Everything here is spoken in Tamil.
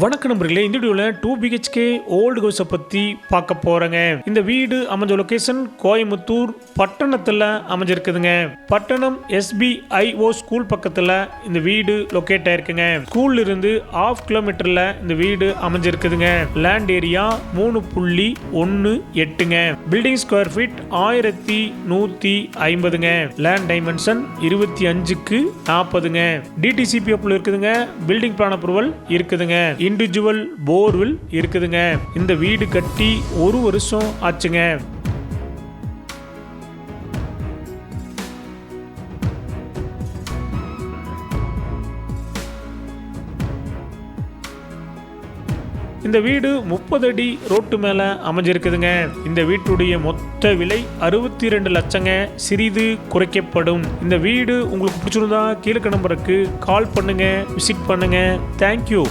வணக்க நண்பர்களே, இந்த வீடியோவில் 2 BHK ஓல்டு ஹவுஸை பற்றி பார்க்க போகிறேங்க. இந்த வீடு அமைஞ்ச லொக்கேஷன் கோயம்புத்தூர் பட்டணத்தில் அமைஞ்சிருக்குதுங்க. பட்டணம் SBIO ஸ்கூல் பக்கத்தில் இந்த வீடு லொக்கேட் ஆயிருக்குங்க. ஸ்கூல்ல இருந்து 1/2 கிலோமீட்டரில் இந்த வீடு அமைஞ்சிருக்குதுங்க. லேண்ட் ஏரியா 3.18ங்க. பில்டிங் ஸ்கொயர் ஃபீட் 1150ங்க. லேண்ட் டைமென்ஷன் 25க்கு 40ங்க. DTCP அப்ரூவல் இருக்குதுங்க. பில்டிங் பிளான் அப்ரூவல் இருக்குதுங்க. இண்டிவிஜுவல் போர்வில் இருக்குதுங்க. இந்த வீடு கட்டி 1 வருஷம் ஆச்சுங்க. இந்த வீடு 30 அடி ரோட்டு மேல அமைஞ்சிருக்குதுங்க. இந்த வீட்டுடைய மொத்த விலை 62 லட்சங்க. சிறிது குறைக்கப்படும். இந்த வீடு உங்களுக்கு பிடிச்சிருந்தா கீழே நம்பருக்கு கால் பண்ணுங்க, விசிட் பண்ணுங்க. தேங்க்யூ.